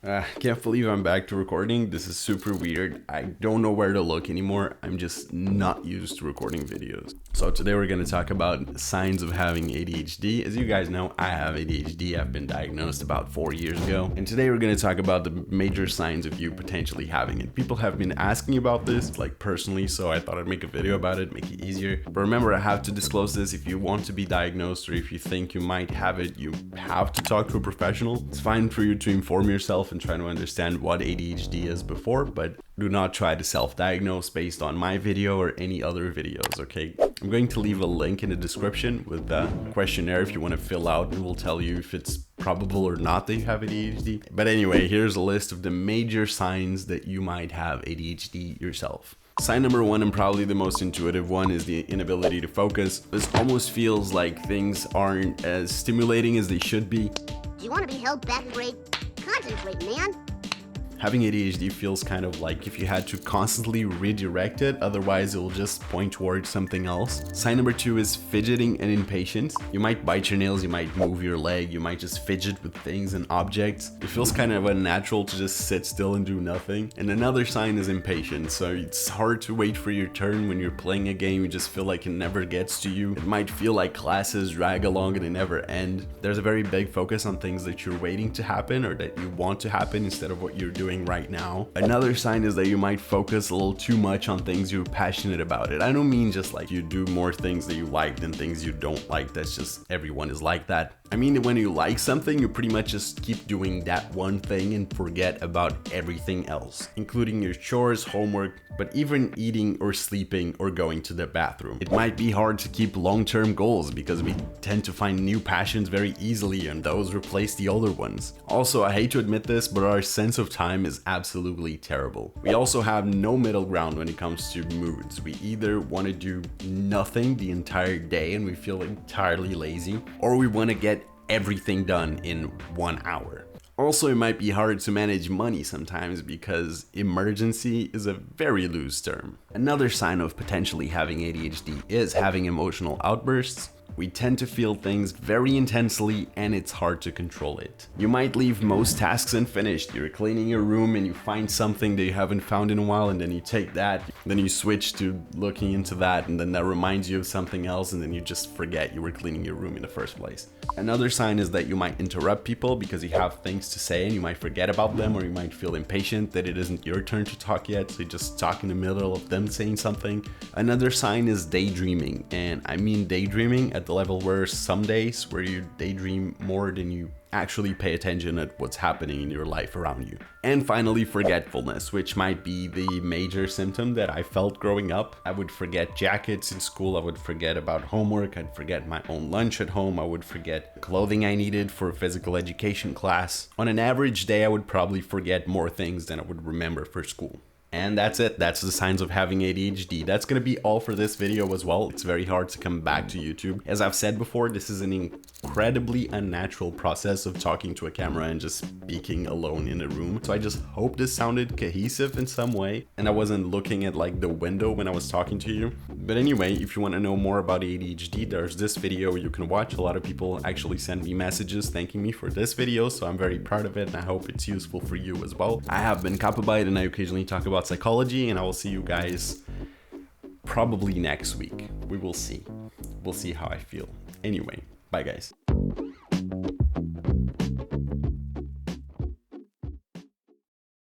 Can't believe I'm back to recording. This is super weird. I don't know where to look anymore. I'm just not used to recording videos. So today we're going to talk about signs of having ADHD. As you guys know, I have ADHD. I've been diagnosed about 4 years ago. And today we're going to talk about the major signs of you potentially having it. People have been asking about this, like personally, so I thought I'd make a video about it, make it easier. But remember, I have to disclose this. If you want to be diagnosed or if you think you might have it, you have to talk to a professional. It's fine for you to inform yourself and try to understand what ADHD is before, but do not try to self-diagnose based on my video or any other videos, okay? I'm going to leave a link in the description with the questionnaire if you want to fill out, and we'll tell you if it's probable or not that you have ADHD. But anyway, here's a list of the major signs that you might have ADHD yourself. Sign number one, and probably the most intuitive one, is the inability to focus. This almost feels like things aren't as stimulating as they should be. Do you want to be held back, Greg? Concentrate, man. Having ADHD feels kind of like if you had to constantly redirect it, otherwise it will just point towards something else. Sign number two is fidgeting and impatience. You might bite your nails, you might move your leg, you might just fidget with things and objects. It feels kind of unnatural to just sit still and do nothing. And another sign is impatience. So it's hard to wait for your turn when you're playing a game, you just feel like it never gets to you. It might feel like classes drag along and they never end. There's a very big focus on things that you're waiting to happen or that you want to happen instead of what you're doing right now. Another sign is that you might focus a little too much on things you're passionate about. I don't mean just like you do more things that you like than things you don't like. That's just, everyone is like that. I mean that when you like something, you pretty much just keep doing that one thing and forget about everything else, including your chores, homework, but even eating or sleeping or going to the bathroom. It might be hard to keep long-term goals because we tend to find new passions very easily and those replace the older ones. Also, I hate to admit this, but our sense of time is absolutely terrible. We also have no middle ground when it comes to moods. We either want to do nothing the entire day and we feel entirely lazy, or we want to get everything done in 1 hour. Also, it might be hard to manage money sometimes because emergency is a very loose term. Another sign of potentially having ADHD is having emotional outbursts. We tend to feel things very intensely and it's hard to control it. You might leave most tasks unfinished. You're cleaning your room and you find something that you haven't found in a while, and then you take that, then you switch to looking into that, and then that reminds you of something else, and then you just forget you were cleaning your room in the first place. Another sign is that you might interrupt people because you have things to say and you might forget about them, or you might feel impatient that it isn't your turn to talk yet, so you just talk in the middle of them saying something. Another sign is daydreaming, and I mean daydreaming at the level where some days where you daydream more than you actually pay attention at what's happening in your life around you. And finally, forgetfulness, which might be the major symptom that I felt growing up. I would forget jackets in school, I would forget about homework, I'd forget my own lunch at home, I would forget clothing I needed for a physical education class. On an average day, I would probably forget more things than I would remember for school. And that's it. That's the signs of having ADHD. That's gonna be all for this video as well. It's very hard to come back to YouTube. As I've said before, this is an incredibly unnatural process of talking to a camera and just speaking alone in a room. So I just hope this sounded cohesive in some way and I wasn't looking at like the window when I was talking to you. But anyway, if you want to know more about ADHD, there's this video you can watch. A lot of people actually send me messages thanking me for this video, so I'm very proud of it and I hope it's useful for you as well. I have been Kappabyte and I occasionally talk about psychology, and I will see you guys probably next week. We will see. We'll see how I feel. Anyway, bye guys.